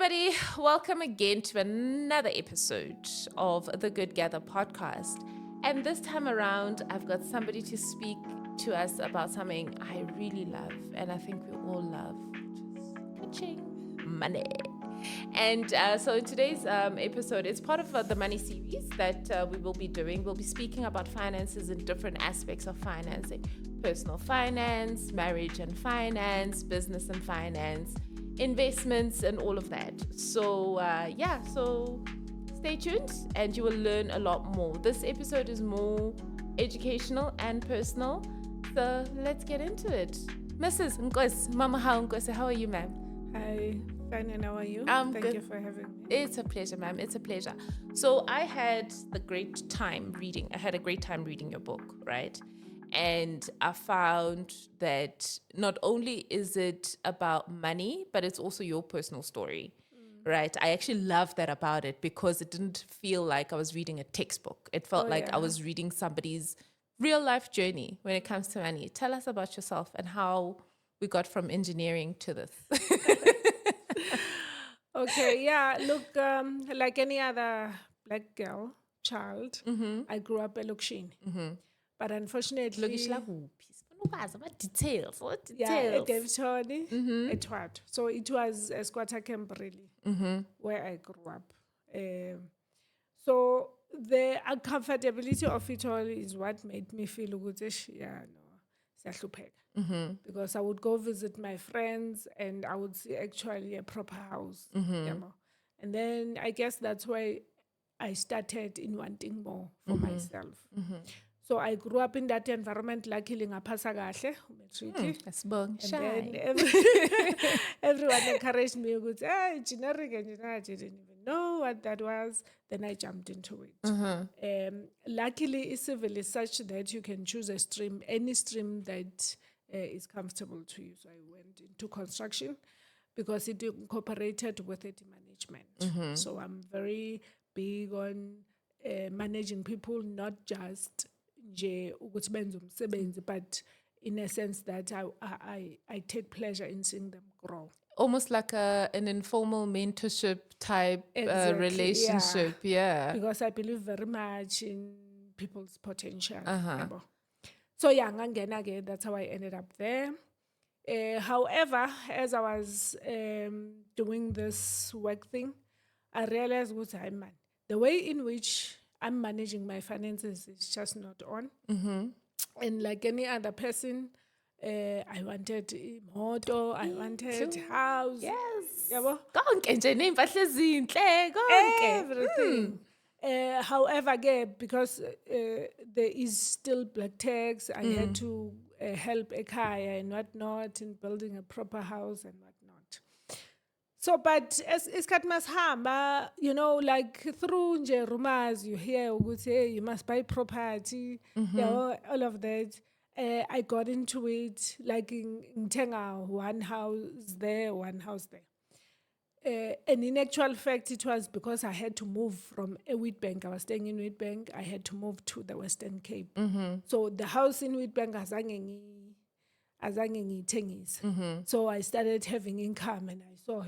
everybody. Welcome again to another episode of the Good Gather podcast. And this time around, I've got somebody to speak to us about something I really love, and I think we all love, which is pitching money. And so in today's episode, it's part of the money series that we will be doing. We'll be speaking about finances and different aspects of financing: personal finance, marriage and finance, business and finance, investments, and all of that. So so stay tuned and you will learn a lot more. This episode is more educational and personal, so let's get into it. Mrs. NKOSI, MAMOHAU NKOSI, how are you, ma'am? Hi, fine, and how are you? Thank Thank you for having me. It's a pleasure, ma'am. It's a pleasure. So I had a great time reading your book, right? And I found that not only is it about money, but it's also your personal story, right? I actually love that about it because it didn't feel like I was reading a textbook. It felt I was reading somebody's real life journey when it comes to money. Tell us about yourself and how we got from engineering to this. Okay, yeah, look, like any other black girl, child, I grew up at Lokshini. But unfortunately, Details. What yeah, at details? Davitoni, at what? So it was a squatter camp, really, where I grew up. So the uncomfortability of it all is what made me feel good. Because I would go visit my friends and I would see actually a proper house. And then I guess that's why I started in wanting more for myself. So I grew up in that environment, luckily ngapasa kahle, matric. And then everyone encouraged me, would say, hey, generic engineer, I didn't even know what that was. Then I jumped into it. Luckily, civil is such that you can choose a stream, any stream that is comfortable to you. So I went into construction because it incorporated with it management. So I'm very big on managing people, not just but in a sense that I take pleasure in seeing them grow. Almost like an informal mentorship type relationship, yeah. Because I believe very much in people's potential. So that's how I ended up there. However, as I was doing this work thing, I realized the way in which I'm managing my finances is just not on. And like any other person, I wanted a moto, I wanted house. Yes. Everything. However, because there is still black tax, I had to help Ekaya and whatnot in building a proper house and whatnot. So, but as must hamba, like through nje rumors, you hear, hey, you must buy property, all of that. I got into it, like in Tenga, one house there, one house there. And in actual fact, it was because I had to move from a Wheatbank. I was staying in Wheatbank. I had to move to the Western Cape. So the house in Wheatbank azange ngiyithengise. So I started having income and I saw,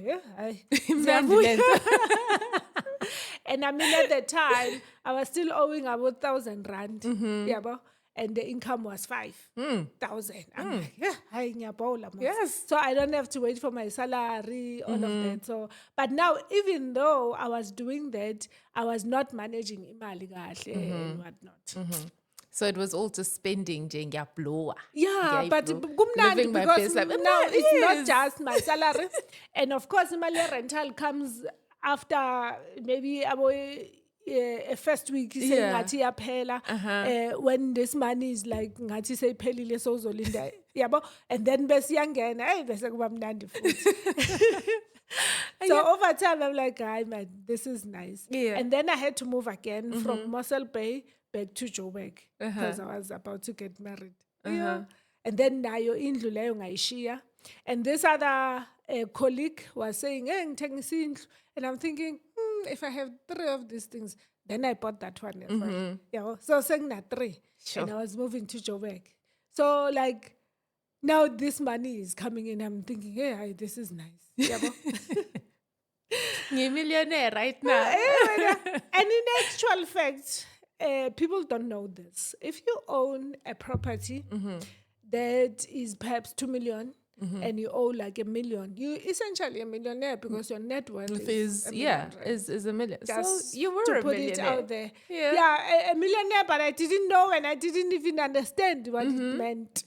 and I mean at the time I was still owing about 1,000 rand, and the income was 5,000. I'm like, Yes. so I don't have to wait for my salary, all of that. So, but now even though I was doing that, I was not managing imali kahle and whatnot. So it was all just spending, blower. Yeah, but living my because best life. now it's not just my salary. And of course, my rental comes after maybe a first week when this money is like ngathi seyiphelile sozolinda yabo, and then besiyangena bese kuba mnandi futhi. So over time I'm like, man, this is nice. And then I had to move again from Mossel Bay back to Joburg because I was about to get married. And then nayo indlu leyo ngayishiya. And this other colleague was saying, hey, ngithengisa indlu. And I'm thinking, if I have 3 of these things, then I bought that one as well. So saying that 3. Sure. And I was moving to Joburg. So like now this money is coming in. I'm thinking, hey, this is nice. Millionaire right now. And in actual fact, people don't know this. If you own a property that is perhaps 2 million and you owe like 1 million, you essentially a millionaire because your net worth is 1 million, right? is a million. Just so you were to a put millionaire. it out there. Yeah. Yeah, a millionaire, but I didn't know and I didn't even understand what it meant.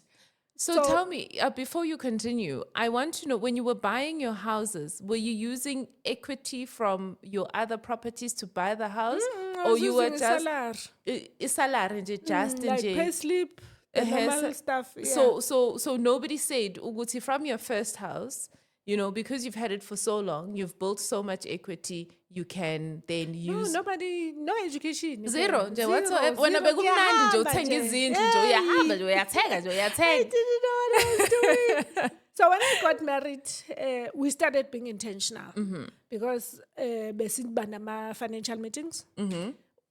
So tell me, before you continue, I want to know, when you were buying your houses, were you using equity from your other properties to buy the house? I was or you were using just salary. salary nje, just Like nje? pay slip, the normal stuff. Yeah. So nobody said, Uguti, from your first house, because you've had it for so long, you've built so much equity, you can then use No education. zero nje whatsoever. Wena Zero. bekumnandi nje Ngiyahamba uthenga nje. izindlu nje, uyahamba nje, uyathenga nje, I uyathenga. didn't know what I was doing. So when I got married, we started being intentional because besiba nama financial meetings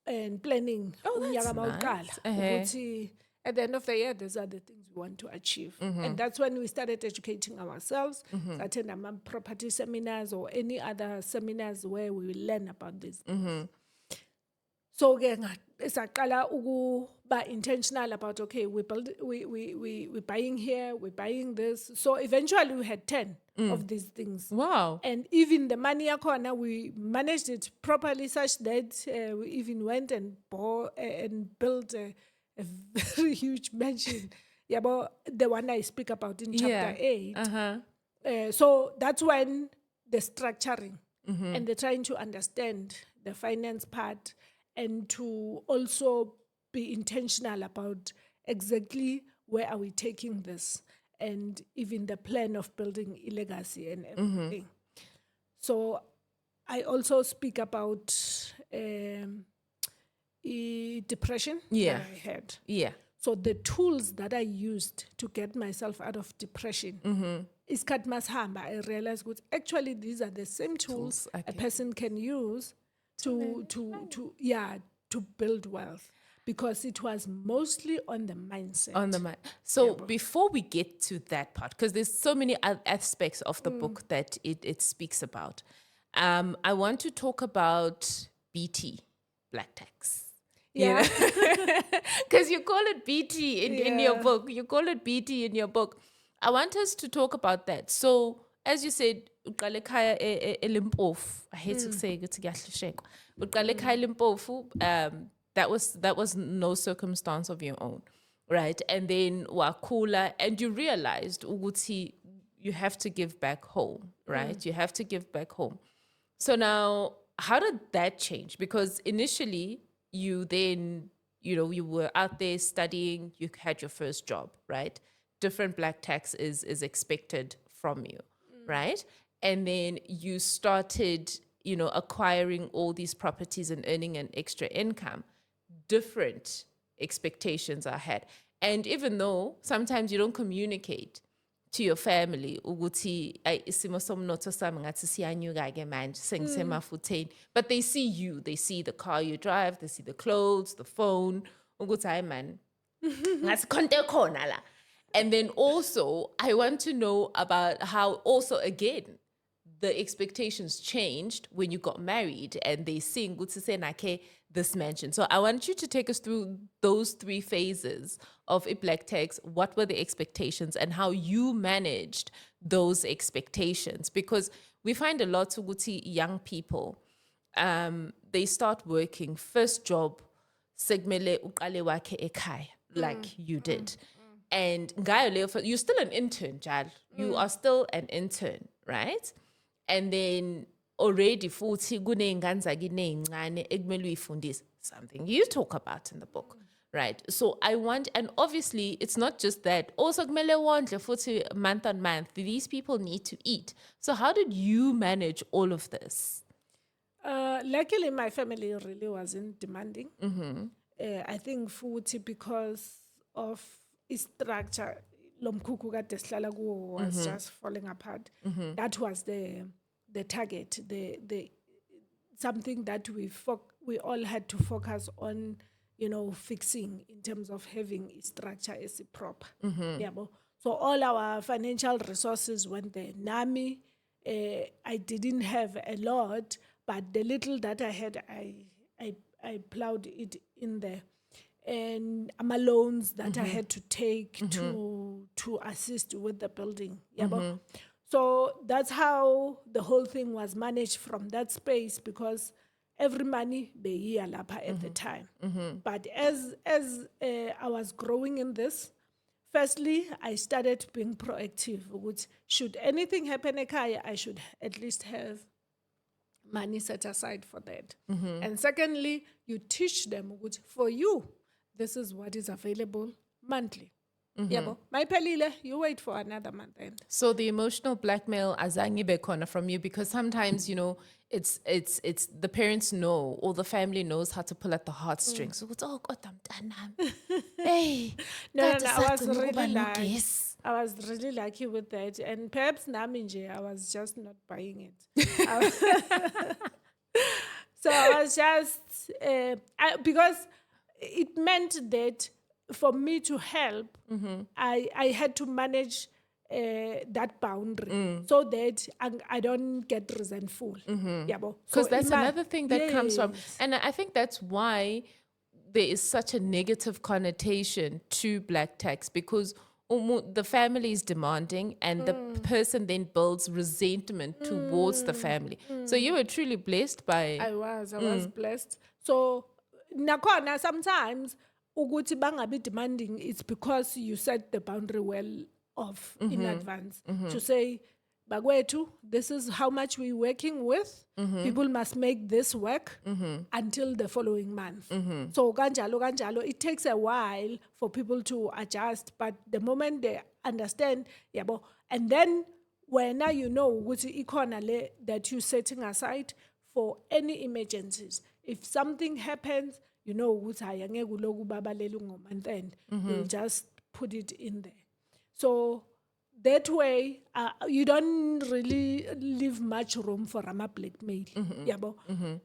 and planning. That's unyaka mawuqala, nice. ukuthi at the end of the year, these are the things we want to achieve. And that's when we started educating ourselves, attend property seminars or any other seminars where we will learn about this. So saqala ukuba intentional about, okay, we're buying here, we're buying this. So eventually we had 10 of these things. Wow. And even the money corner, we managed it properly such that we even went and bought and built a very huge mansion. Yeah, but the one I speak about in chapter 8. So that's when the structuring and the trying to understand the finance part and to also be intentional about exactly where are we taking this and even the plan of building a legacy and everything. So I also speak about depression that I had. Yeah. So the tools that I used to get myself out of depression is Katmashamba. I realized actually these are the same tools a person can use to build wealth, because it was mostly on the mindset. On the mind. So before we get to that part, because there's so many aspects of the book that it speaks about, I want to talk about BT, black tax. Yeah. Because you call it BT in your book. You call it BT in your book. I want us to talk about that. So, as you said, uqale ekhaya eLimpofu. I hate to say it, uqale ekhaya eLimpofu. That was no circumstance of your own, right? And then wakula, and you realized ukuthi you have to give back home, right? You have to give back home. So now, how did that change? Because initially, you then, you were out there studying, you had your first job, right? Different black tax is expected from you, right? And then you started, acquiring all these properties and earning an extra income. Different expectations are had. And even though sometimes you don't communicate to your family, ukuthi isimo somnotho sami ngathi siyanyuka ke manje sengisemafutheni, but they see you, they see the car you drive, they see the clothes, the phone, ukuthi hayi man ngathi konke khona la. And then also I want to know about how also again the expectations changed when you got married and they sing ukuthi senakhe this mansion. So I want you to take us through those 3 phases of a black tax. What were the expectations and how you managed those expectations? Because we find a lot of young people, they start working, first job, segmele uqale wakhe ekhaya, like you did. And you're still an intern, Jal. You are still an intern, right? And then already futhi kuney'ngane zakini ey'ncane ekumele uyifundise, something you talk about in the book, right? So I want, and obviously it's not just that, also kumele wondle futhi month on month, these people need to eat. So how did you manage all of this? Luckily my family really wasn't demanding. I think futhi because of structure, lomkhukhu kade sihlala kuwo was just falling apart. That was the target, the something that we all had to focus on, fixing in terms of having a structure as a proper. So all our financial resources went there. Nami, I didn't have a lot, but the little that I had, I plowed it in there. And my loans that I had to take to assist with the building. Yabo? So that's how the whole thing was managed from that space, because every money be lapha at the time. But as I was growing in this, firstly, I started being proactive. Which, should anything happen ekhaya, I should at least have money set aside for that. And secondly, you teach them, which for you, this is what is available monthly. Yabo, mayiphelile, you wait for another month end. So the emotional blackmail azange bekhona from you, because sometimes, it's the parents know, or the family knows how to pull at the heartstrings. So it's, oh God, hey, No, I was really lucky. I was really lucky with that, and perhaps naminje, I was just not buying it. So I was just because it meant that for me to help, I had to manage that boundary so that I don't get resentful. Because So that's another thing that comes from, Yes. and I think that's why there is such a negative connotation to black tax, because the family is demanding, and the person then builds resentment towards the family. So you were truly blessed by. I was blessed. So nakhona sometimes ukuthi bangabi demanding, it's because you set the boundary well off in advance to say, Bagwetu, this is how much we're working with. People must make this work until the following month. So ganjalo, it takes a while for people to adjust, but the moment they understand, yabo, and then when now you know ukuthi ikhona le that you're setting aside for any emergencies. If something happens, you know ukuthi angeke uloku babaleli ngomonth end. You'll just put it in there. So that way, you don't really leave much room for Rama blackmail. Yabo?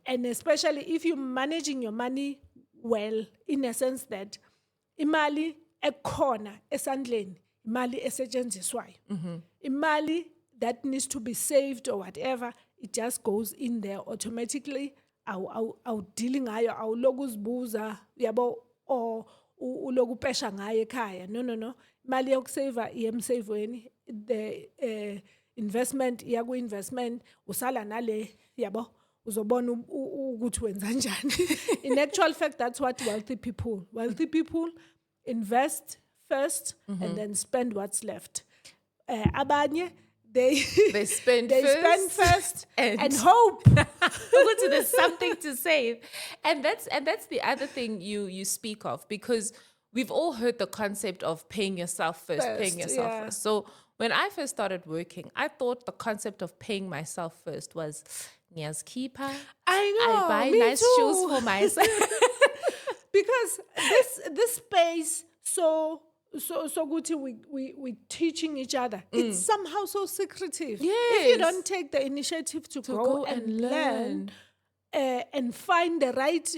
And especially if you're managing your money well, in a sense that imali ekhona esandleni, imali esetshenziswayo. Imali that needs to be saved or whatever, it just goes in there automatically. Awu dealing ngayo, awuloku uzibuza, yabo, or uloku pesha ngayo ekhaya. No. Mali yokusave iyemsaveni, the investment iyaku-investment, usala nale, yabo, uzobona ukuthi wenza njani. In actual fact, that's what wealthy people invest first and then spend what's left. Abanye, they spend first and hope there's something to save. And that's the other thing you speak of, because we've all heard the concept of paying yourself first. So when I first started working, I thought the concept of paying myself first was keeper. I buy nice shoes for myself. Because this space, so good, we teaching each other. It's somehow so secretive. If you don't take the initiative to go and learn and find the right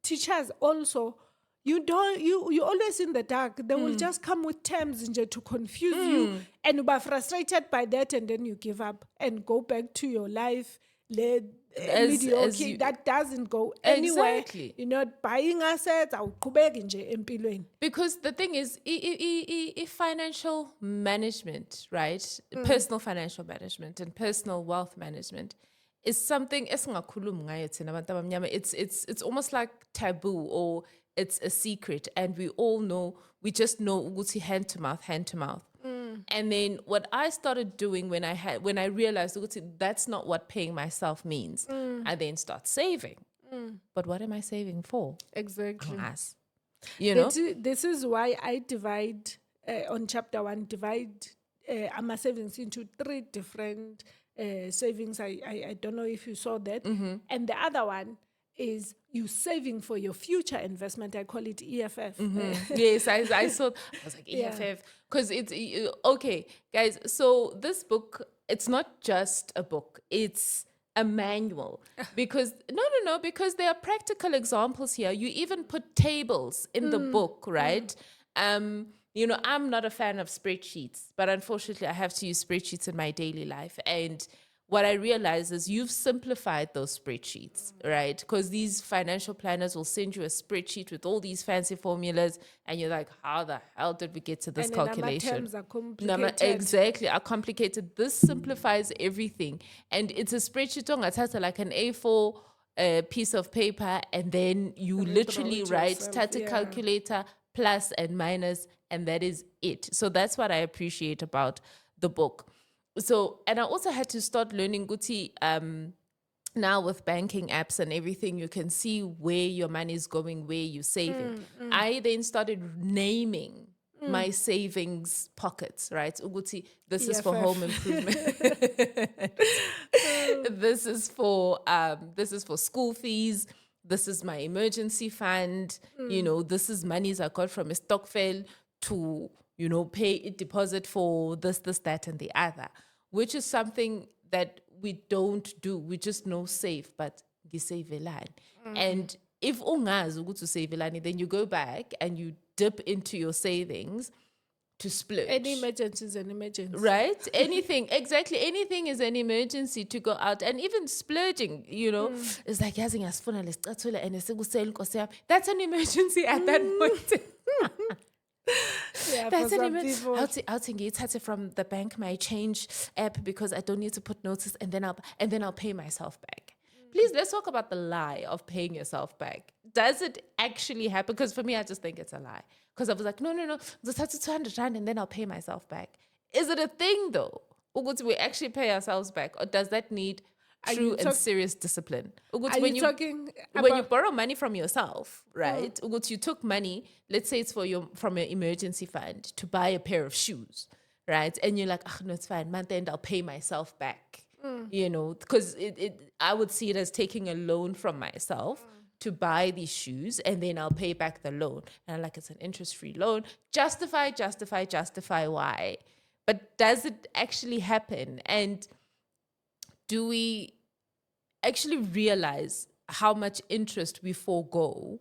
teachers also, you're always in the dark. They will just come with terms to confuse you, and you are frustrated by that, and then you give up and go back to your life mediocre. That doesn't go anywhere. Exactly. You're not buying assets. Because the thing is, if financial management, right, personal financial management and personal wealth management is something, it's almost like taboo, or it's a secret, and we all know, we just know ukuthi hand to mouth. And then what I started doing when I realized ukuthi that's not what paying myself means, I then start saving. But what am I saving for? Exactly. This is why I divide on chapter 1, my savings into 3 different savings. I don't know if you saw that. And the other one is you saving for your future investment. I call it EFF. Yes, I saw. I was like, EFF. Because it's, okay, guys, so this book, it's not just a book. It's a manual. Because, no, because there are practical examples here. You even put tables in the book, right? I'm not a fan of spreadsheets, but unfortunately I have to use spreadsheets in my daily life. And what I realize is you've simplified those spreadsheets, right? Because these financial planners will send you a spreadsheet with all these fancy formulas, and you're like, how the hell did we get to this And then calculation? terms are complicated. Exactly, are complicated. This simplifies everything. And it's a spreadsheet on like an A4 piece of paper, and then you literally it write yourself, Tata yeah. calculator, plus and minus, and that is it. So that's what I appreciate about the book. So, and I also had to start learning Guti, now with banking apps and everything, you can see where your money is going, where you're saving. I then started naming my savings pockets, right? Uguti, this is for EFF. home improvement. This is for school fees. This is my emergency fund. You know, this is monies I got from a stokvel to, you know, pay a deposit for this, that, and the other, which is something that we don't do. We just know save, but save a line. And if ungazi ukuthi save a line, then you go back and you dip into your savings to splurge. Any emergency is an emergency. Right? Anything, exactly. Anything is an emergency to go out. And even splurging, you know, it's like, that's an emergency at that point. Yeah, That's for an some emergency. people. I'll take it from the bank, my change app, because I don't need to put notice, and then I'll pay myself back. Please, let's talk about the lie of paying yourself back. Does it actually happen? Because for me, I just think it's a lie. Because I was like, no, just have to 200 rand and then I'll pay myself back. Is it a thing though? Or would we actually pay ourselves back? Or does that need true and serious discipline? Are When you talking when you borrow money from yourself, right? You took money, let's say it's from your emergency fund to buy a pair of shoes, right? And you're like, no, it's fine. Month end, I'll pay myself back. You know, because I would see it as taking a loan from myself to buy these shoes, and then I'll pay back the loan. And I'm like, it's an interest-free loan. Justify why. But does it actually happen? And do we actually realize how much interest we forego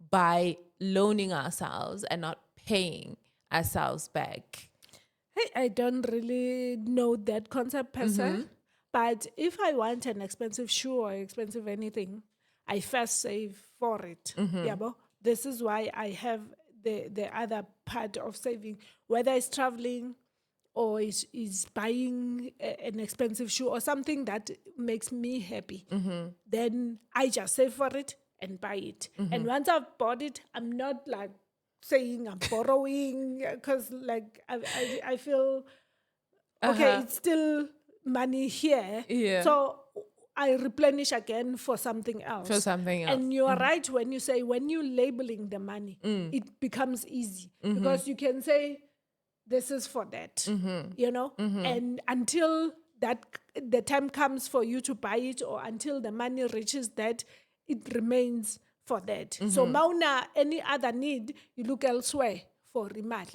by loaning ourselves and not paying ourselves back? Hey, I don't really know that concept per se. But if I want an expensive shoe or expensive anything, I first save for it. Yeah, but this is why I have the other part of saving, whether it's traveling or is buying an expensive shoe or something that makes me happy. Then I just save for it and buy it. And once I've bought it, I'm not like saying I'm borrowing, because like I feel okay, it's still money here. Yeah. So I replenish again for something else. And you are right when you say, when you're labeling the money, it becomes easy. Because you can say, this is for that, you know? And until the time comes for you to buy it, or until the money reaches that, it remains for that. So mauna, any other need, you look elsewhere for imali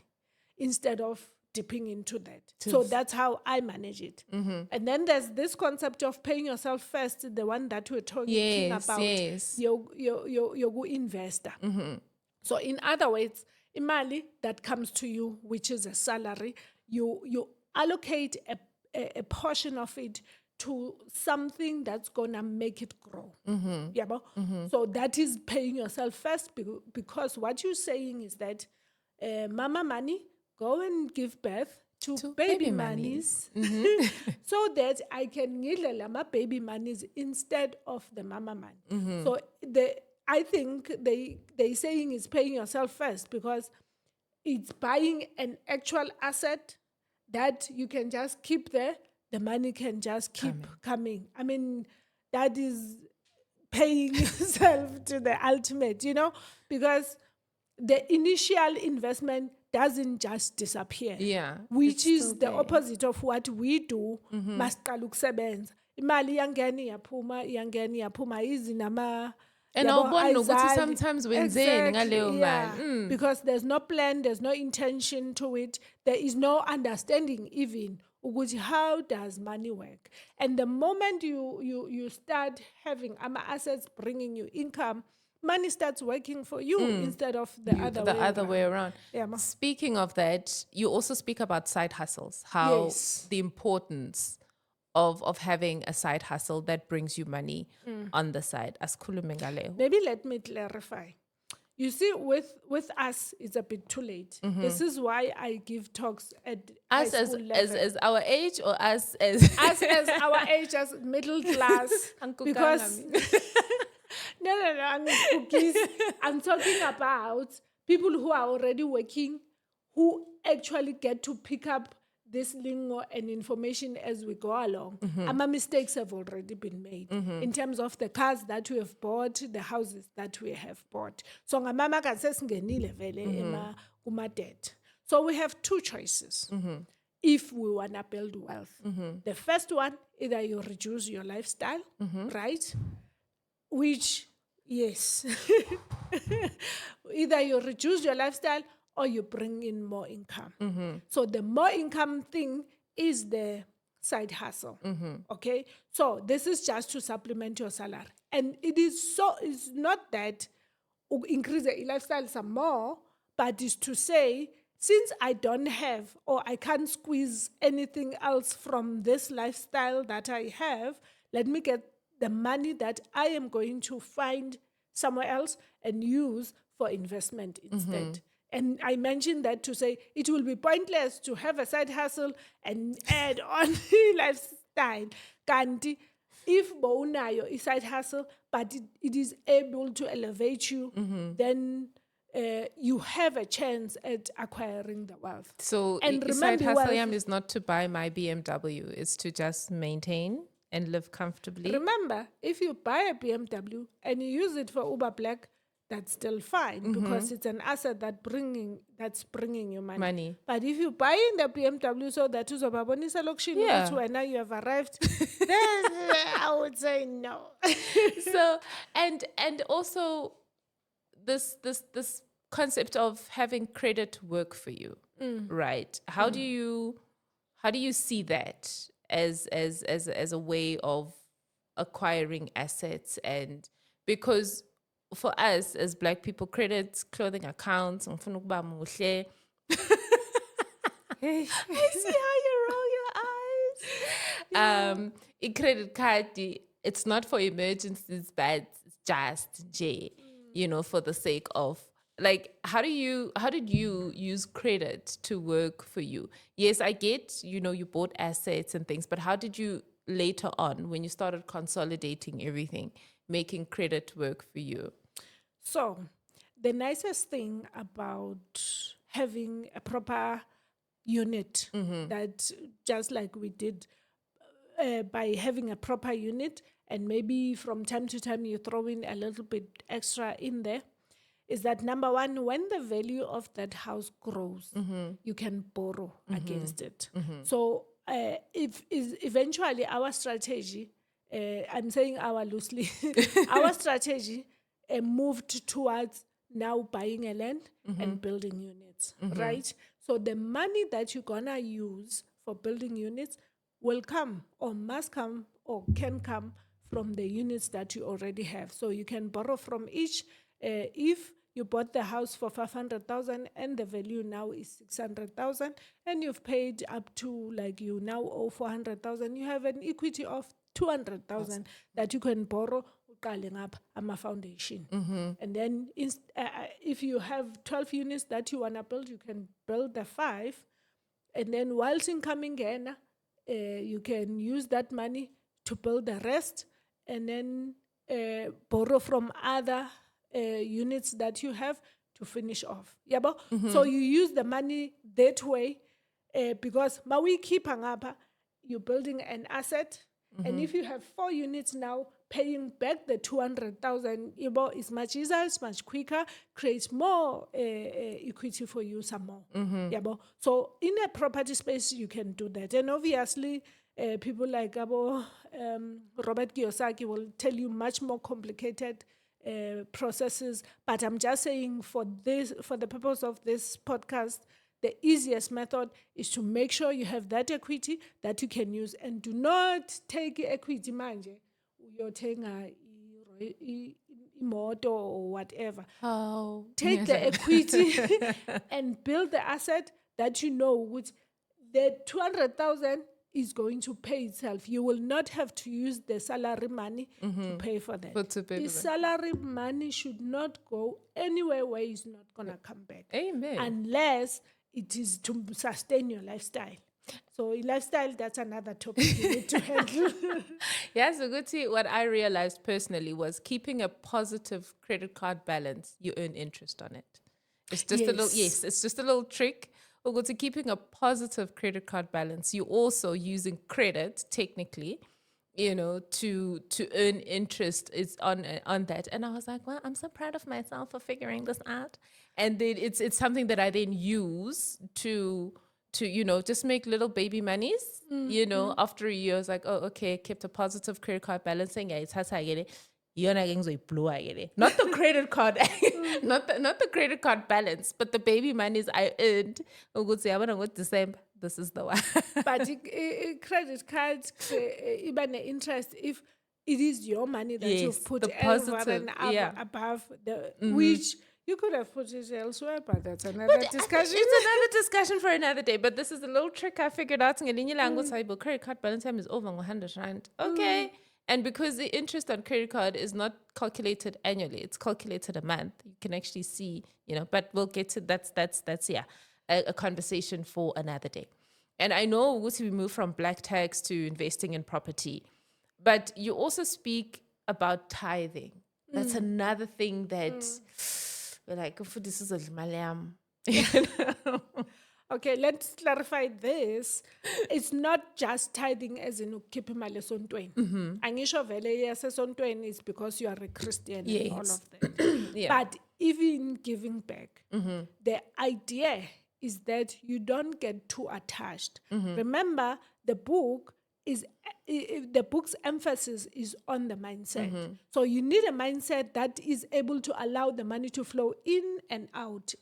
instead of dipping into that. So that's how I manage it. And then there's this concept of paying yourself first, the one that we're talking about. Yes. Your investor. So in other words, imali that comes to you, which is a salary, you allocate a portion of it to something that's gonna make it grow. Yeah, so that is paying yourself first, because what you're saying is that mama money, go and give birth to baby monies, so that I can ngidlela my baby monies instead of the mama money. So I think they saying is paying yourself first, because it's buying an actual asset that you can just keep there. The money can just keep coming. I mean, that is paying yourself to the ultimate, you know, because the initial investment doesn't just disappear. Yeah. Which is the opposite of what we do. Masiqala ukusebenza. Imali iyangena iyaphuma izinama. And sometimes wenzeni ngaleyo mali. Because there's no plan, there's no intention to it. There is no understanding even ukuthi how does money work. And the moment you start having assets bringing you income, money starts working for you instead of the other way around. Yeah, Speaking of that, you also speak about side hustles, how the importance of having a side hustle that brings you money on the side. Asikhulume ngaleyo. Maybe let me clarify. You see, with us, it's a bit too late. This is why I give talks at high Us school level. as our age, or us as Us as our age, as middle class. Because no, I'm talking about people who are already working, who actually get to pick up this lingo and information as we go along. Our mistakes have already been made in terms of the cars that we have bought, the houses that we have bought. So ngamama kasesingenile vele kuma-debt. So we have two choices if we want to build wealth. The first one, either you reduce your lifestyle, right? Which, yes, either you reduce your lifestyle or you bring in more income. So the more income thing is the side hustle. Okay? So this is just to supplement your salary. And it's not that increase the lifestyle some more, but it's to say, since I don't have or I can't squeeze anything else from this lifestyle that I have, let me get the money that I am going to find somewhere else and use for investment instead. And I mentioned that to say it will be pointless to have a side hustle and add on lifestyle. Kanti, if bowunayo is side hustle, but it is able to elevate you, then you have a chance at acquiring the wealth. So And side remember, hustle is not to buy my BMW, it's to just maintain and live comfortably. Remember, if you buy a BMW and you use it for Uber Black, that's still fine because it's an asset that's bringing you money. But if you buy in the BMW so that is obabonisa lokshini, now you have arrived, then I would say no. So and also this concept of having credit work for you, right? How do you see that as a way of acquiring assets? And because for us as Black people, credits, clothing accounts, I see how you roll your eyes. A credit card, it's not for emergencies, but it's just for the sake of, like, how did you use credit to work for you? Yes, I get, you bought assets and things, but how did you later on, when you started consolidating everything, making credit work for you? So, the nicest thing about having a proper unit that, just like we did by having a proper unit, and maybe from time to time you throw in a little bit extra in there, is that number one, when the value of that house grows, you can borrow against it. So if eventually our strategy, I'm saying our loosely, our strategy moved towards now buying a land and building units, right? So the money that you're gonna use for building units will come or must come or can come from the units that you already have. So you can borrow from each. If you bought the house for 500,000 and the value now is 600,000 and you've paid up to, like, you now owe 400,000, you have an equity of 200,000 that you can borrow up a foundation. And then if you have 12 units that you want to build, you can build the 5. And then whilst incoming again, you can use that money to build the rest and then borrow from other units that you have to finish off. So you use the money that way because mawi keep up, you're building an asset. And if you have 4 units now, paying back the 200,000, is much easier, it's much quicker, creates more equity for you some more. So in a property space, you can do that. And obviously, people like Robert Kiyosaki will tell you much more complicated processes. But I'm just saying, for the purpose of this podcast, the easiest method is to make sure you have that equity that you can use, and do not take equity manje uyothenga imoto or whatever. Take the equity and build the asset that which the 200,000 is going to pay itself. You will not have to use the salary money to pay for that. To pay The for that. salary money should not go anywhere where it's not going to come back. Amen. Unless it is to sustain your lifestyle. So lifestyle, that's another topic you need to handle. Yeah, so Guti, what I realized personally was keeping a positive credit card balance, you earn interest on it. It's just it's just a little trick. Or to keeping a positive credit card balance, you're also using credit technically, to earn interest is on that. And I was like, well, I'm so proud of myself for figuring this out. And then it's something that I then use to just make little baby monies. After a year, I was like, oh, okay, kept a positive credit card balance. Saying, yeah, it's how I get it. Not the credit card, not the credit card balance, but the baby monies I earned. December, this is the one. But credit cards, even the interest, if it is your money that you've put over and above the which you could have put it elsewhere, but that's another discussion. It's another discussion for another day. But this is a little trick I figured out. Credit card balance time is over 100 rand. Okay. And because the interest on credit card is not calculated annually, it's calculated a month. You can actually see, but we'll get to that's a conversation for another day. And I know we move from black tax to investing in property, but you also speak about tithing. That's another thing that we're like, this is a Malayam. Okay, let's clarify this. It's not just tithing as in keep imali esontweni. Angisho vele yasesontweni is because you are a Christian and all of that. But even giving back, the idea is that you don't get too attached. Remember, the book's emphasis is on the mindset. So you need a mindset that is able to allow the money to flow in and out,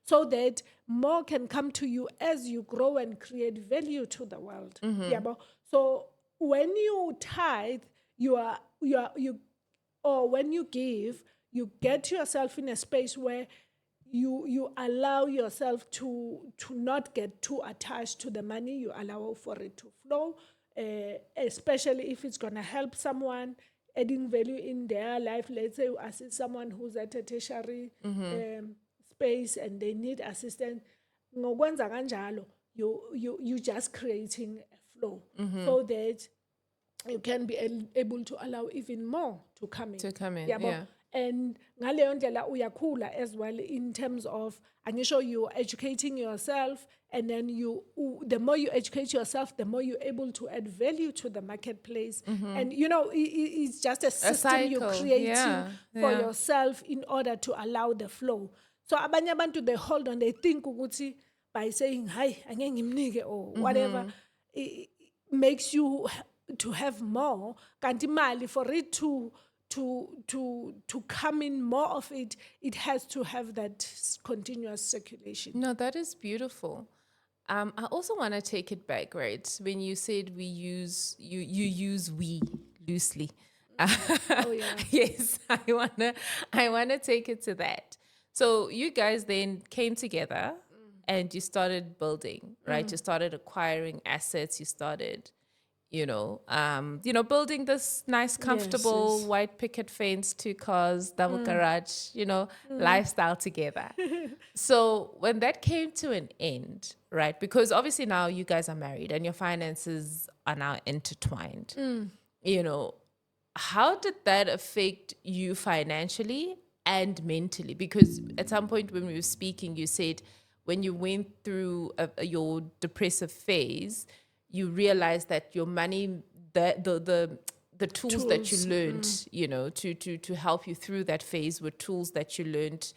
so that more can come to you as you grow and create value to the world. So when you tithe, or when you give, you get yourself in a space where you allow yourself to not get too attached to the money. You allow for it to flow, especially if it's going to help someone, adding value in their life. Let's say you assist someone who's at a tertiary space and they need assistance. Ngokwenza kanjalo, you just creating a flow so that you can be able to allow even more to come in. Yeah. And ngaleyo ndlela uyakhula as well in terms of, angisho you're educating yourself, and then the more you educate yourself, the more you're able to add value to the marketplace. And it's just a system you're creating for yourself in order to allow the flow. So abanye abantu, they hold on, they think ukuthi by saying hi angeke ngimnike or whatever, it makes you to have more. Kanti imali, for it to come in more of it, it has to have that continuous circulation. No, that is beautiful. I also want to take it back, right? When you said you use we loosely. Oh yeah. Yes, I wanna take it to that. So you guys then came together and you started building, right? You started acquiring assets. You started building this nice, comfortable white picket fence, 2 cars, double garage, lifestyle together. So when that came to an end, right? Because obviously now you guys are married and your finances are now intertwined. How did that affect you financially and mentally? Because at some point when we were speaking, you said when you went through your depressive phase, you realize that your money, the tools that you learned, to help you through that phase were tools that you learned,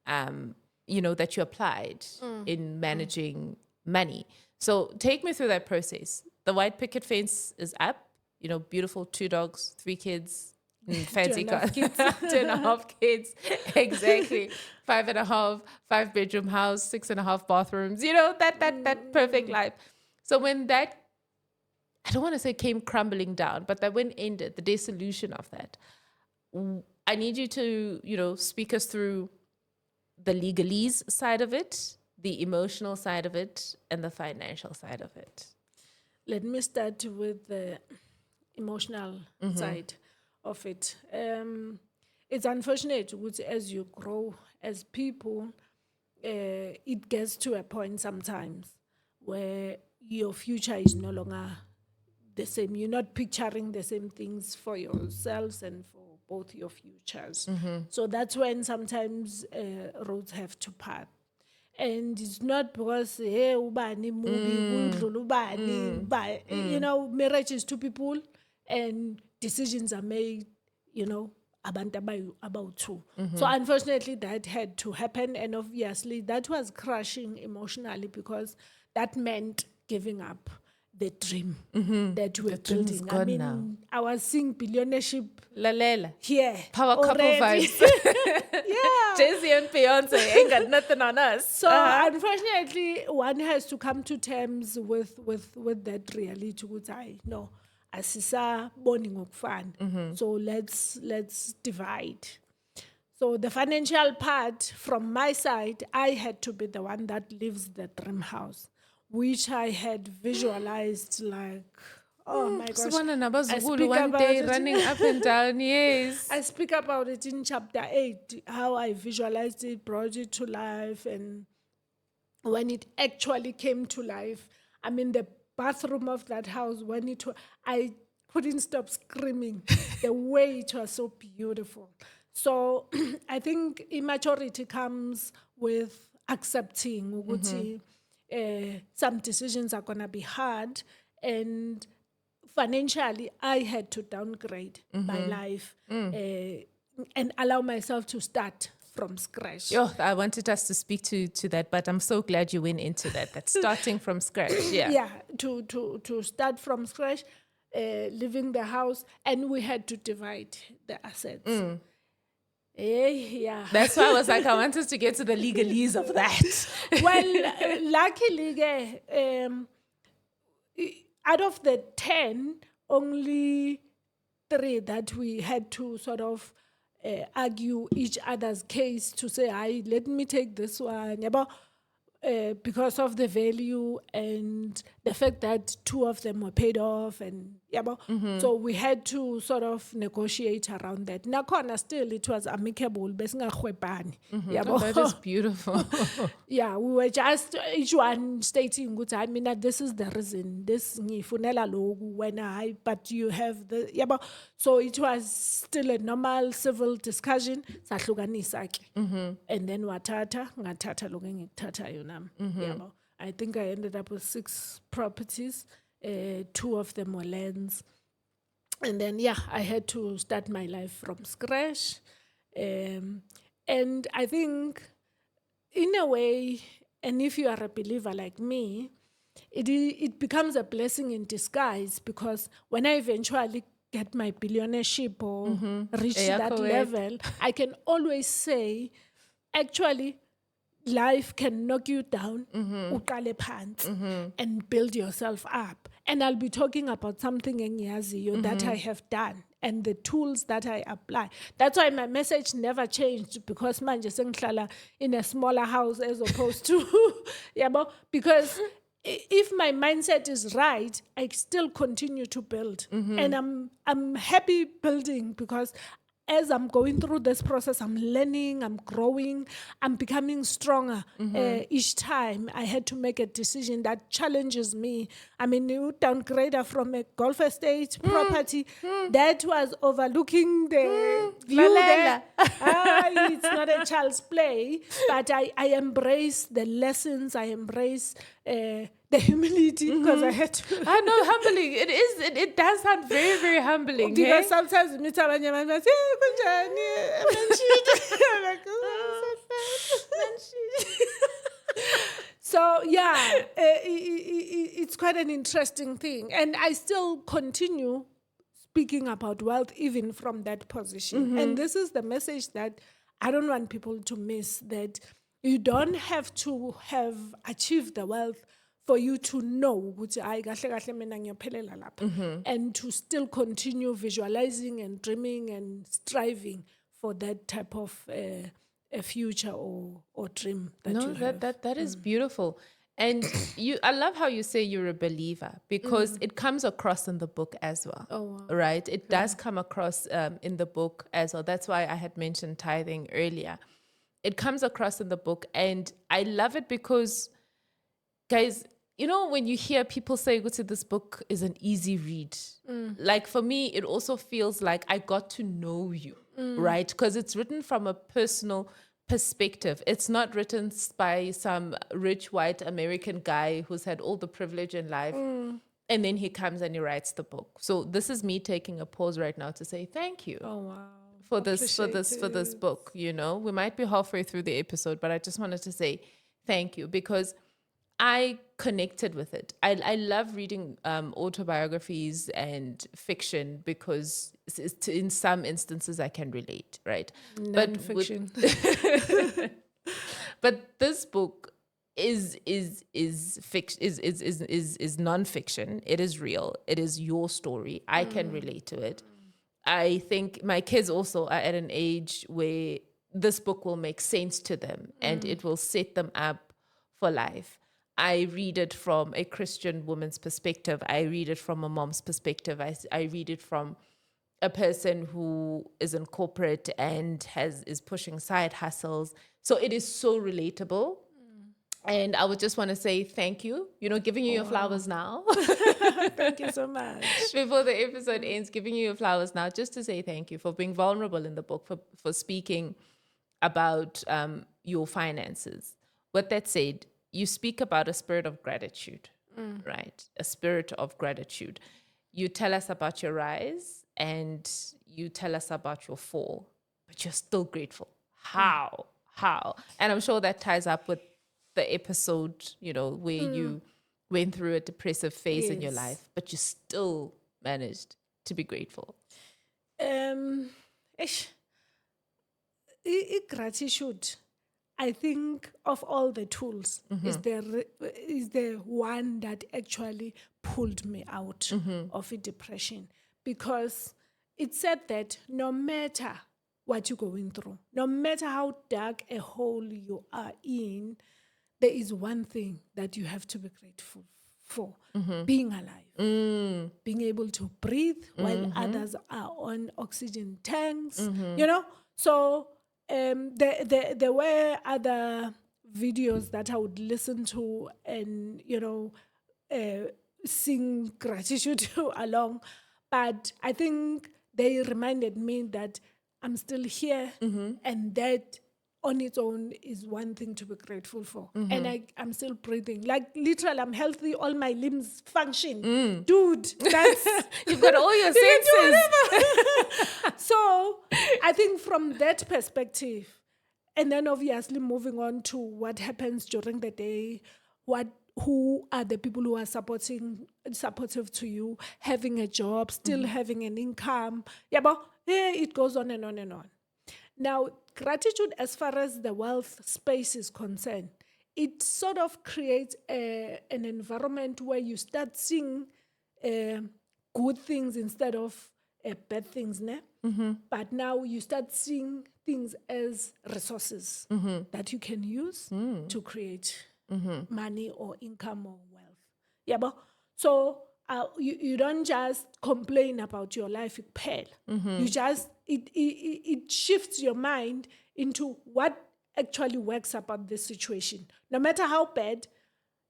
that you applied in managing money. So take me through that process. The white picket fence is up, beautiful 2 dogs, 3 kids, fancy cars, 2.5 kids, exactly. 5.5, 5-bedroom house, 6.5 bathrooms, that perfect life. So when that, I don't want to say came crumbling down, but that when ended, the dissolution of that, I need you to, speak us through the legalese side of it, the emotional side of it, and the financial side of it. let me start with the emotional side of it. It's unfortunate as you grow as people, it gets to a point sometimes where your future is no longer the same. You're not picturing the same things for yourselves and for both your futures. So that's when sometimes roads have to part. And it's not because hey ubani movie kudlula ubani, but marriage is two people and decisions are made, abantu about two. So unfortunately that had to happen, and obviously that was crushing emotionally because that meant giving up the dream that we're building. I mean, now. I was seeing billionaireship Lalela. here. Power couple already. vibes. Yeah. Jay-Z and Beyonce ain't got nothing on us. So unfortunately, one has to come to terms with that reality. Which I know, asisa bonding ngokufana. So let's divide. So the financial part from my side, I had to be the one that lives the dream house, which I had visualized like, oh my gosh. I speak one day running up and down, yes. I speak about it in chapter 8, how I visualized it, brought it to life, and when it actually came to life, I mean, the bathroom of that house, I couldn't stop screaming the way it was so beautiful. So I think immaturity comes with accepting ukuthi, some decisions are going to be hard, and financially I had to downgrade my life and allow myself to start from scratch. Yo, I wanted us to speak to that, but I'm so glad you went into that. That's starting from scratch. Yeah. Yeah, to start from scratch, leaving the house, and we had to divide the assets. Yeah. That's why I was like, I want us to get to the legalese of that. Well, luckily, out of the 10, only 3 that we had to sort of argue each other's case to say, let me take this one. Yeah, but, because of the value and the fact that 2 of them were paid off, and so we had to sort of negotiate around that. Nakhona still it was amicable, besingahwebani. Oh, that is beautiful. Yeah, we were just each one stating, I mean, that this is the reason. This ngifunela loku when but you have the so it was still a normal civil discussion. Sahlukanisa ke. And then ngathatha loku engikuthatha yona. I think I ended up with 6 properties. 2 of them were lands. And then, I had to start my life from scratch. And I think, in a way, and if you are a believer like me, it becomes a blessing in disguise, because when I eventually get my billionaireship or reach that level, I can always say, actually, life can knock you down, uqale phansi, and build yourself up. And I'll be talking about something that I have done and the tools that I apply. That's why my message never changed, because manje sengihlala in a smaller house as opposed to because if my mindset is right, I still continue to build. And I'm happy building, because as I'm going through this process, I'm learning, I'm growing, I'm becoming stronger. Each time I had to make a decision that challenges me. I mean, you downgrader from a golf estate property that was overlooking the view there. It's not a child's play, but I embrace the lessons, I embrace the humility, because I had to. I know, humbling. It is. It does sound very, very humbling. Because sometimes we meet abanye abantu bathi, kunjani? I'm like, oh, so sad. So it's quite an interesting thing, and I still continue speaking about wealth even from that position. And this is the message that I don't want people to miss, that you don't have to have achieved the wealth for you to know ukuthi hayi kahle kahle mina ngiyophelela lapha, and to still continue visualizing and dreaming and striving for that type of a future or dream that you have. That is beautiful. And I love how you say you're a believer, because it comes across in the book as well. Oh, wow. Right? It does come across in the book as well. That's why I had mentioned tithing earlier. It comes across in the book, and I love it because, guys, you know, when you hear people say, go to this book is an easy read, like for me, it also feels like I got to know you, right? Because it's written from a personal perspective. It's not written by some rich white American guy who's had all the privilege in life. And then he comes and he writes the book. So this is me taking a pause right now to say thank you Oh, wow. for this book. You know, we might be halfway through the episode, but I just wanted to say thank you, because I connected with it. I love reading autobiographies and fiction, because in some instances I can relate, right? Non-fiction. But this book is non-fiction. It is real. It is your story. I can relate to it. I think my kids also are at an age where this book will make sense to them, and it will set them up for life. I read it from a Christian woman's perspective. I read it from a mom's perspective. I read it from a person who is in corporate and is pushing side hustles. So it is so relatable. And I would just want to say thank you, giving you your flowers now. Thank you so much. Before the episode ends, giving you your flowers now, just to say thank you for being vulnerable in the book, for speaking about your finances. With that said, you speak about a spirit of gratitude, right? A spirit of gratitude. You tell us about your rise and you tell us about your fall, but you're still grateful. How? And I'm sure that ties up with the episode, where you went through a depressive phase in your life, but you still managed to be grateful. Gratitude, I think of all the tools, is the one that actually pulled me out of a depression, because it said that no matter what you're going through, no matter how dark a hole you are in, there is one thing that you have to be grateful for: being alive, being able to breathe while others are on oxygen tanks, So there were other videos that I would listen to and, sing gratitude along. But I think they reminded me that I'm still here, and that on its own is one thing to be grateful for. And I'm still breathing. Like, literally, I'm healthy. All my limbs function. Dude, that's... You've got all your senses. So I think from that perspective, and then obviously moving on to what happens during the day, who are the people who are supportive to you, having a job, still having an income. It goes on and on and on. Now, gratitude, as far as the wealth space is concerned, it sort of creates an environment where you start seeing good things instead of bad things. But now you start seeing things as resources that you can use to create money or income or wealth. So you don't just complain about your life, you just it shifts your mind into what actually works about this situation. No matter how bad,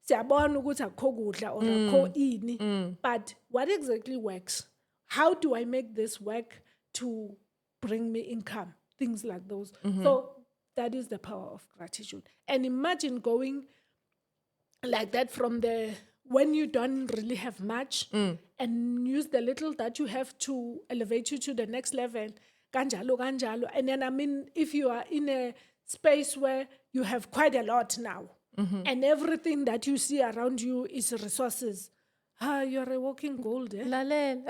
siyabona ukuthi akukho kudla or akukho ini, but what exactly works? How do I make this work to bring me income? Things like those. So that is the power of gratitude. And imagine going like that from when you don't really have much, and use the little that you have to elevate you to the next level. Ganjalo. And then, if you are in a space where you have quite a lot now, and everything that you see around you is resources, you're a walking gold. And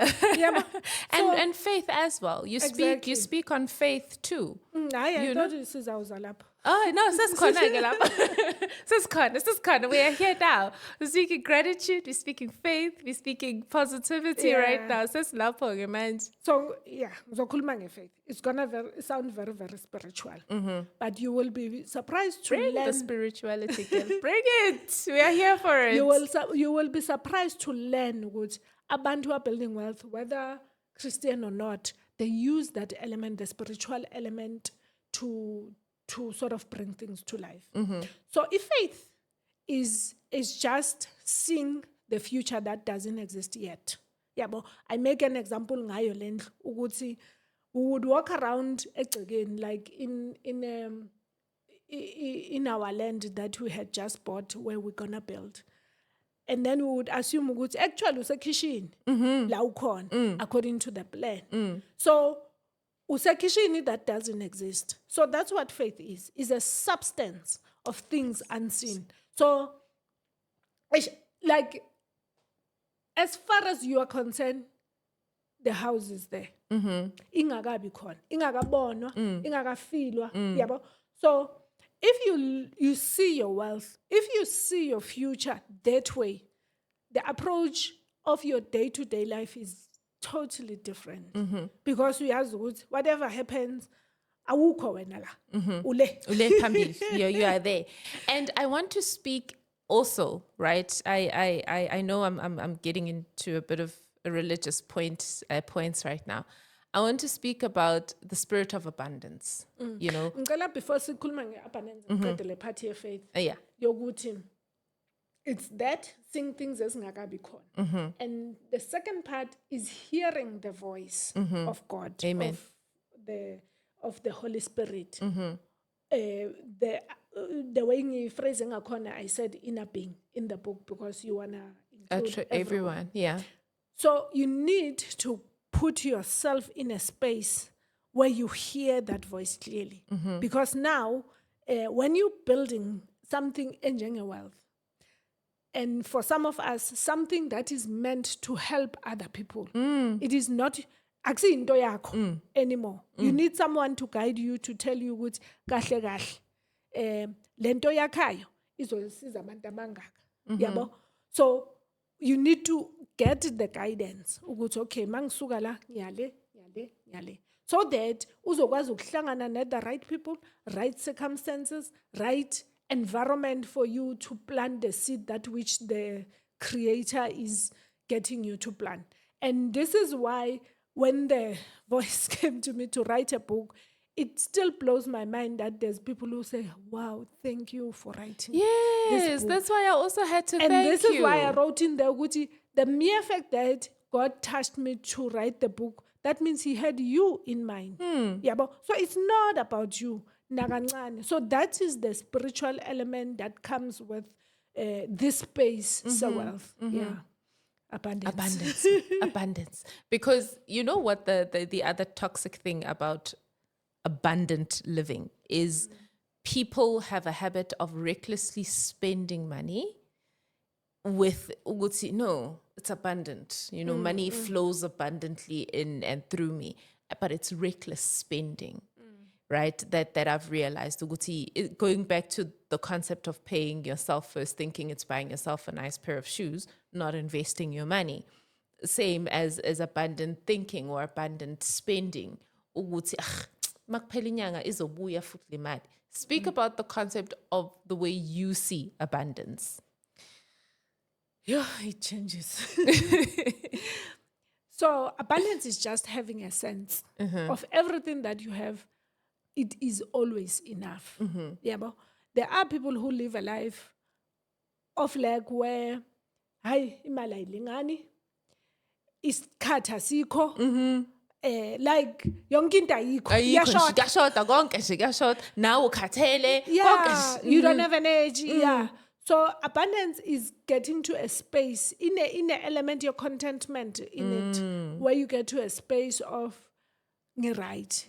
faith as well. You speak on faith too. I thought this is our zalap. Oh, no, Sis Connor, we are here now. We're speaking gratitude, we're speaking faith, we're speaking positivity right now. Sis lapho man. So, yeah, ngizokhuluma nge-faith. It's gonna sound very, very spiritual. But you will be surprised to Bring learn. the spirituality, girl. Bring it. We are here for it. You will be surprised to learn ukuthi abantu who are building wealth, whether Christian or not, they use that element, the spiritual element, to sort of bring things to life. So if faith is just seeing the future that doesn't exist yet. Yeah, but I make an example ngayo lendlu ukuthi we would walk around again like in our land that we had just bought where we're gonna build. And then we would assume ukuthi actually usekishini la ukhona according to the plan. So usekishini that doesn't exist. So that's what faith is a substance of things unseen. So like as far as you are concerned, the house is there. Ingakabi khona, ingakabonwa, ingakafilwa, yabo. So if you see your wealth, if you see your future that way, the approach of your day-to-day life is totally different. Because we have whatever happens, awukho wena la. Ule phambili. You are there. And I want to speak also, right? I know I'm getting into a bit of a religious points right now. I want to speak about the spirit of abundance. You know, ngicela before sikhuluma nge-abundance ngiqedele part ye-faith yeah. yokuthi it's that seeing things ezingakabi khona. And the second part is hearing the voice of God. Amen. Of the Holy Spirit. The way you phrasing ngakhona, I said inner being in the book because you wanna include everyone. Yeah. So you need to put yourself in a space where you hear that voice clearly. Because now, when you're building something enjoying wealth, and for some of us, something that is meant to help other people, it is not actually into yakho anymore. You need someone to guide you, to tell you ukuthi kahle kahle lento yakhayo izosiza abantu abangaka. Yabo. So you need to get the guidance ukuthi okay mangisuka la ngiyale so that uzokwazi ukuhlangana na the right people, right circumstances, right environment for you to plant the seed that which the creator is getting you to plant. And this is why when the voice came to me to write a book, it still blows my mind that there's people who say, wow, thank you for writing this book. That's why I also had to and thank you. And this is why I wrote in there, the mere fact that God touched me to write the book, that means he had you in mind. Yeah, but so it's not about you. So that is the spiritual element that comes with this space, so wealth. Yeah. Abundance. Abundance. Because you know what the other toxic thing about abundant living is people have a habit of recklessly spending money with no, it's abundant. You know, money flows abundantly in and through me, but it's reckless spending. Right, that I've realized. Going back to the concept of paying yourself first, thinking it's buying yourself a nice pair of shoes, not investing your money. Same as abundant thinking or abundant spending. Speak about the concept of the way you see abundance. Yeah, it changes. So abundance is just having a sense of everything that you have. It is always enough. Yeah, but there are people who live a life of like where, hi, imali ayilingani, isikhathi asikho, like yonke into ayikho, kuyashoda now ukhathele. Yeah, you don't have energy. Yeah. So abundance is getting to a space in a element your contentment in it, where you get to a space of right.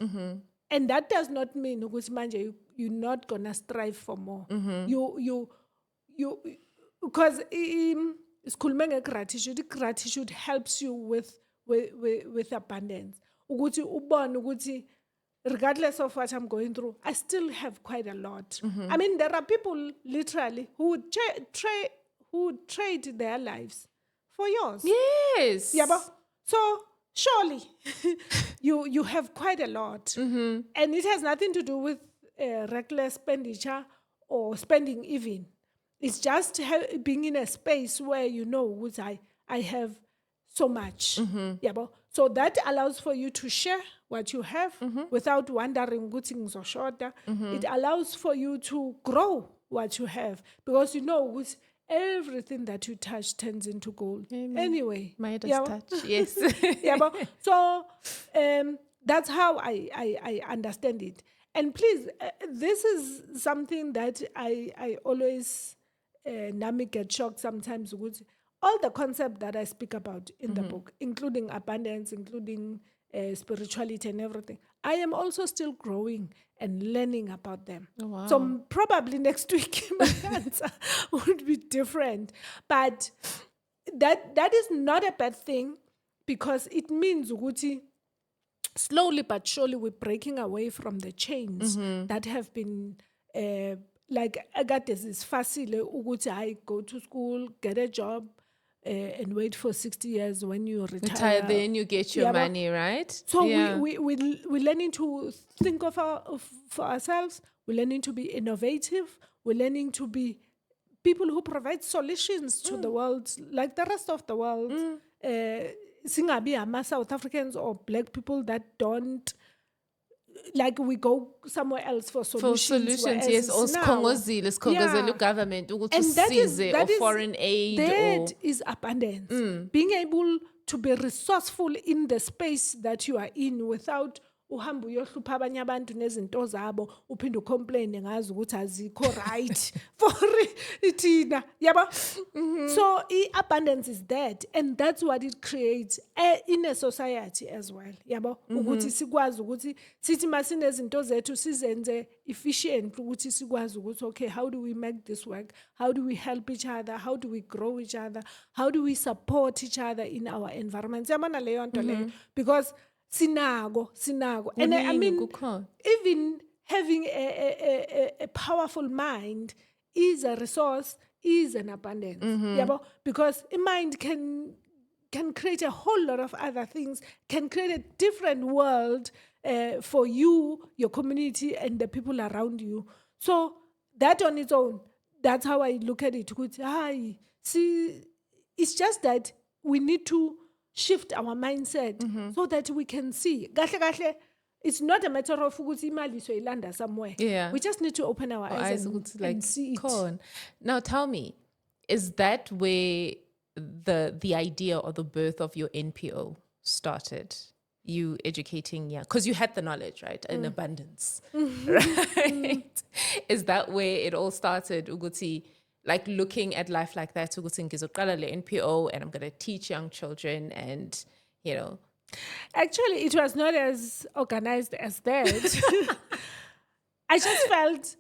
And that does not mean ukuthi you're not gonna strive for more. You because isikhuluma ngegratitude. Gratitude helps you with abundance. Ukuthi ubone ukuthi regardless of what I'm going through, I still have quite a lot. I mean, there are people literally who would trade their lives for yours. Yes. Yeah, but so surely you have quite a lot, and it has nothing to do with reckless expenditure or spending even. It's just being in a space where you know, which I have so much. Yeah, but so that allows for you to share what you have without wondering good things or shorter. It allows for you to grow what you have because you know with everything that you touch turns into gold. Amen. Anyway, Midas yeah, touch, yes. yeah, but so that's how I understand it. And please, this is something that I always Nami get shocked sometimes with all the concept that I speak about in the book, including abundance, including spirituality and everything. I am also still growing and learning about them. Oh, wow. So probably next week my answer would be different. But that is not a bad thing because it means ukuthi slowly but surely we're breaking away from the chains that have been like akade zisifasile ukuthi I go to school, get a job and wait for 60 years when you retire. Then you get your money, right? So we're learning to think for ourselves. We're learning to be innovative. We're learning to be people who provide solutions to the world, like the rest of the world. Singabi ama South Africans or black people that don't, like we go somewhere else for solutions. Yes, or sikhongozele government ukuthi usize or foreign aid. That is abundance. Being able to be resourceful in the space that you are in without uhamba uyohlupha abanye abantu nezinto zabo uphinde ucomplain ngazi ukuthi azikho right for thina yabo. So abundance is that, and that's what it creates in a society as well yabo, ukuthi sikwazi ukuthi sithi masinezinto zethu sizenze efficient ukuthi sikwazi ukuthi okay, how do we make this work, how do we help each other, how do we grow each other, how do we support each other in our environment yabona leyo nto leyo, because sinago. And I mean, even having a powerful mind is a resource, is an abundance. Yeah, because a mind can create a whole lot of other things, can create a different world for you, your community, and the people around you. So that on its own, that's how I look at it. See, it's just that we need to shift our mindset so that we can see. It's not a matter of ukuthi imali soyilanda somewhere. Yeah. We just need to open our eyes and see it. Now tell me, is that where the idea or the birth of your NPO started? You educating, because you had the knowledge, right? In abundance, right? Is that where it all started, Uguti? Like looking at life like that, ukuthi ngizoqala le NPO and I'm going to teach young children and, you know. Actually, it was not as organized as that. I just felt,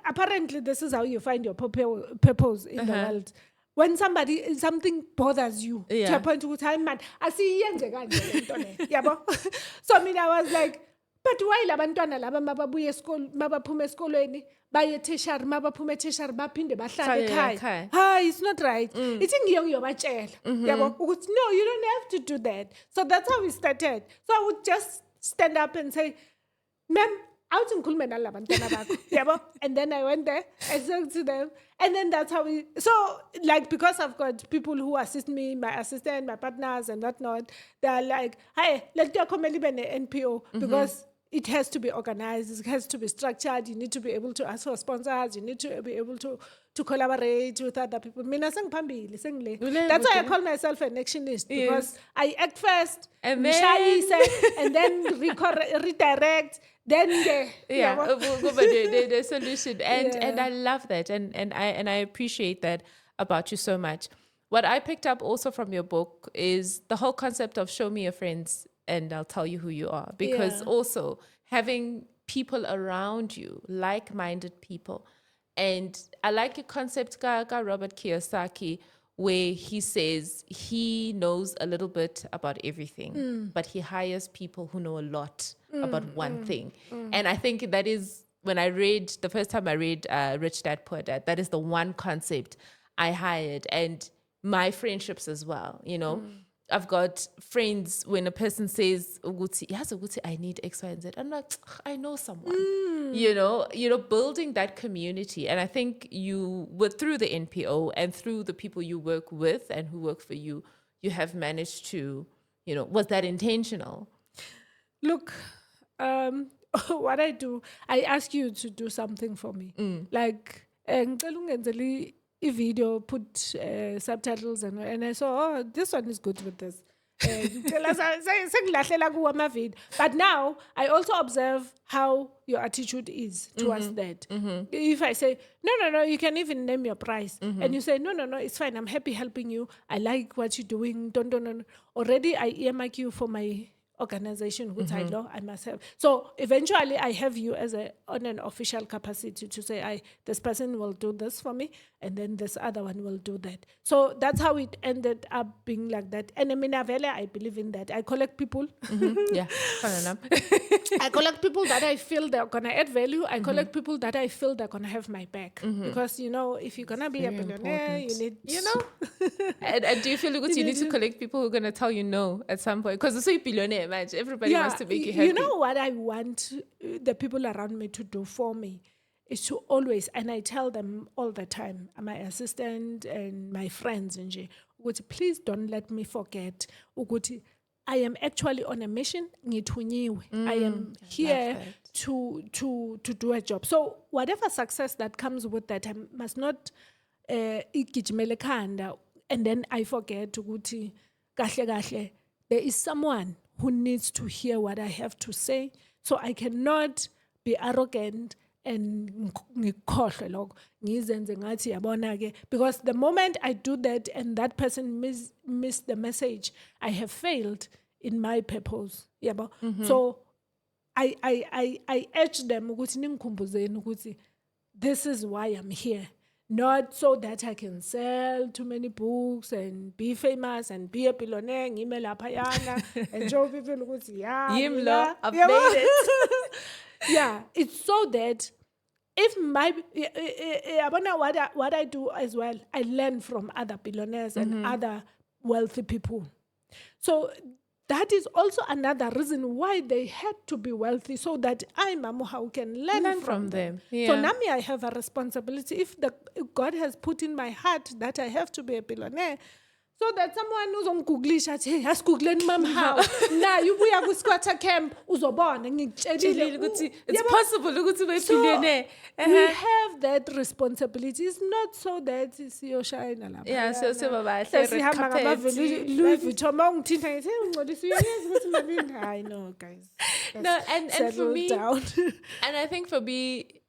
apparently this is how you find your purpose in the world. When something bothers you, to a point ukuthi hayi man, asiyenze kanje lento le. Yabo? So I mean, I was like, but why labantwana laba mababuye esikole mabaphuma esikolweni baye tertiary mabaphume tertiary baphinde bahlale ekhaya? Hayi, it's not right. Ithi ngiyobatshela yabo ukuthi no, you don't have to do that. So that's how we started. So I would just stand up and say, ma'am, awuthi ngikhulume nalabantwana bakho yabo, and then I went there, I spoke to them, and then that's how we. So like, because I've got people who assist me, my assistant, my partners and whatnot, they're like, hey, let's do a NPO because it has to be organized, it has to be structured, you need to be able to ask for sponsors, you need to be able to collaborate with other people. That's why I call myself an actionist, because I act first, and then redirect, then the solution. And I love that, and I appreciate that about you so much. What I picked up also from your book is the whole concept of show me your friends and I'll tell you who you are. Because also having people around you, like-minded people. And I like your concept, Robert Kiyosaki, where he says he knows a little bit about everything, but he hires people who know a lot about one thing. And I think that is when I read, the first time I read Rich Dad, Poor Dad, that is the one concept I hired. And my friendships as well, you know. I've got friends when a person says, "Uguti, yes, Uguti, I need X, Y, and Z." I'm like, I know someone, you know, building that community. And I think through the NPO and through the people you work with and who work for you, you have managed to, you know, was that intentional? Look, what I do, I ask you to do something for me. Like, ngicela ungenzele video, put subtitles, and I saw, oh, this one is good with this. But now I also observe how your attitude is towards that. If I say, no, you can even name your price, and you say, no, it's fine, I'm happy helping you, I like what you're doing, don't. Already I earmark you for my organization, which I know I must have. So eventually I have you on an official capacity to say, this person will do this for me, and then this other one will do that. So that's how it ended up being like that. And I believe in that. I collect people. Yeah, fun enough. I collect people that I feel they're going to add value. I collect people that I feel they're going to have my back. Because, you know, if you're going to be a billionaire, you need... You know? and do you feel like you need to collect people who are going to tell you no at some point? Because it's a billionaire, man. Everybody wants to make you happy. You know what I want the people around me to do for me? Is to always, and I tell them all the time, my assistant and my friends, please don't let me forget, I am actually on a mission. I am here to do a job. So whatever success that comes with that, I must not igijimele khanda, and then I forget ukuthi kahle there is someone who needs to hear what I have to say. So I cannot be arrogant and ngikhohlwe lokho ngizenze ngathi yabona ke, because the moment I do that and that person miss the message, I have failed in my purpose. Yabo. So I urge them ukuthi ningikhumbuzeni ukuthi this is why I'm here. Not so that I can sell too many books and be famous and be a billionaire, ngime laphayana, and show people ukuthi yeah, I've made it. Yeah, it's so that if what I do as well, I learn from other billionaires and other wealthy people. So that is also another reason why they had to be wealthy, so that I, MAMOHAU, can learn from them. Yeah. So now I have a responsibility. If God has put in my heart that I have to be a billionaire, so that someone who's on Googlish at hey, has Googling MAMOHAU. Now you buy a squatter camp, uzobona it's possible to be a billionaire. We have that responsibility. It's not so that it's your shine. Yeah, so baba I know, guys. No, and for me, down. And I think for me,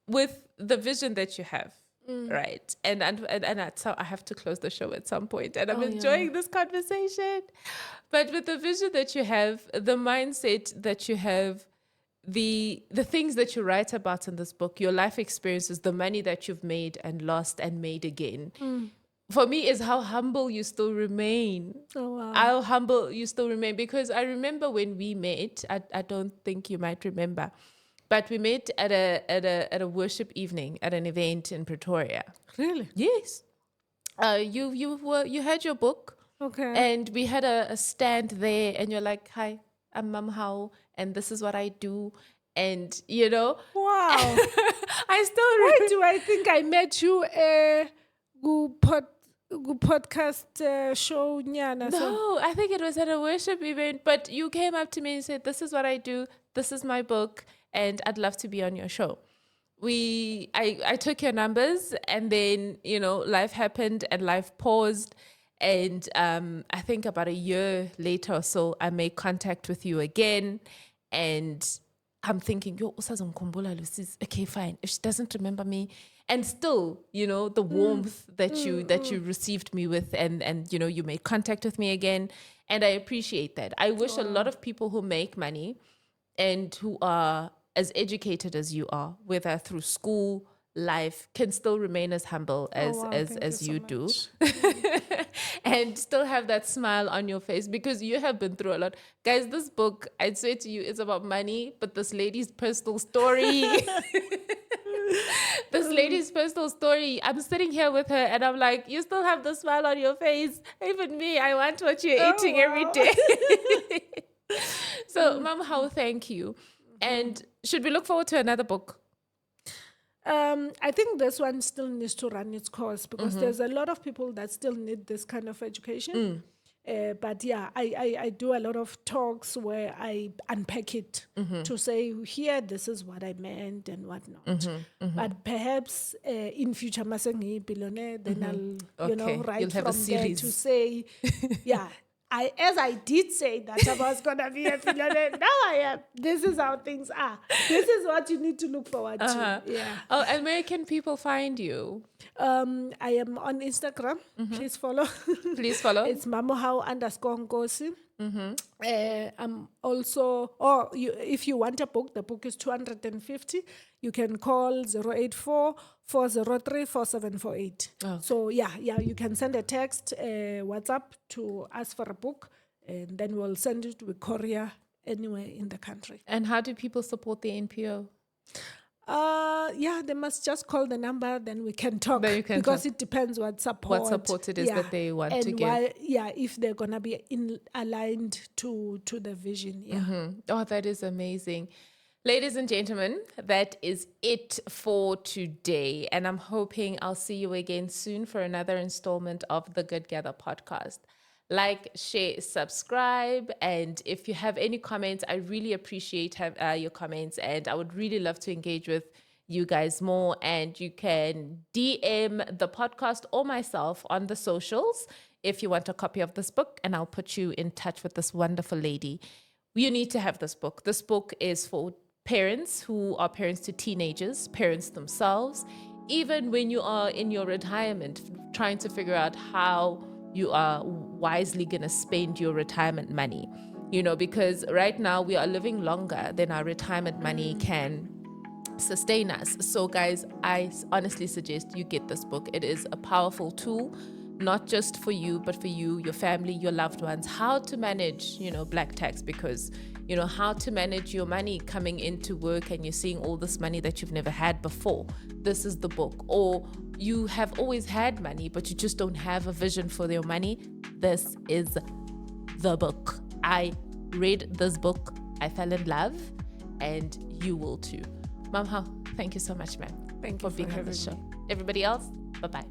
with the vision that you have, right? And that's how I have to close the show at some point. And I'm enjoying this conversation. But with the vision that you have, the mindset that you have, the things that you write about in this book, your life experiences, the money that you've made and lost and made again, for me is how humble you still remain. Oh, wow. How humble you still remain. Because I remember when we met, I don't think you might remember, but we met at a worship evening at an event in Pretoria. Really? Yes. You had your book. Okay. And we had a stand there, and you're like, "Hi, I'm MAMOHAU, and this is what I do." And you know, wow. I still Why do I think I met you podcast show nyana? No, I think it was at a worship event, but you came up to me and said, "This is what I do. This is my book, and I'd love to be on your show." I took your numbers, and then, you know, life happened and life paused. And I think about a year later or so, I made contact with you again. And I'm thinking, yo, okay, fine. If she doesn't remember me, and still, you know, the warmth that you received me with, and you know, you made contact with me again. And I appreciate that. I wish a lot of people who make money and who are as educated as you are, whether through school, life, can still remain as humble as you do. and still have that smile on your face because you have been through a lot. Guys, this book, I'd say to you, is about money, but this lady's personal story. This lady's personal story. I'm sitting here with her and I'm like, you still have the smile on your face. Even me, I want what you're eating every day. So, MAMOHAU, thank you. And should we look forward to another book? I think this one still needs to run its course because there's a lot of people that still need this kind of education. But yeah, I do a lot of talks where I unpack it to say, here, this is what I meant and whatnot. But perhaps in future, Masengi Billionaire, then I'll write from there to say, yeah, as I did say that I was going to be a billionaire, now I am. This is how things are. This is what you need to look forward to. Yeah. Oh, and where can people find you? I am on Instagram. Please follow. Please follow. It's MAMOHAU _NKOSI. I'm also, if you want a book, the book is 250. You can call 084-403-4748. Oh. So yeah, you can send a text, WhatsApp to ask for a book, and then we'll send it with courier anywhere in the country. And how do people support the NPO? They must just call the number, then we can talk. Then you can because talk. It depends what support it is that they want to give. If they're gonna be aligned to the vision. Yeah. Oh, that is amazing. Ladies and gentlemen, that is it for today. And I'm hoping I'll see you again soon for another installment of the Good Gather podcast. Like, share, subscribe. And if you have any comments, I really appreciate your comments. And I would really love to engage with you guys more. And you can DM the podcast or myself on the socials if you want a copy of this book. And I'll put you in touch with this wonderful lady. You need to have this book. This book is for parents who are parents to teenagers, parents themselves, even when you are in your retirement, trying to figure out how you are wisely going to spend your retirement money, because right now we are living longer than our retirement money can sustain us. So guys, I honestly suggest you get this book. It is a powerful tool, not just for you, but for you, your family, your loved ones, how to manage, black tax, because how to manage your money coming into work and you're seeing all this money that you've never had before. This is the book. Or you have always had money, but you just don't have a vision for your money. This is the book. I read this book. I fell in love, and you will too. MAMOHAU, thank you so much, ma'am. Thank you for being on the show. Everybody else, bye-bye.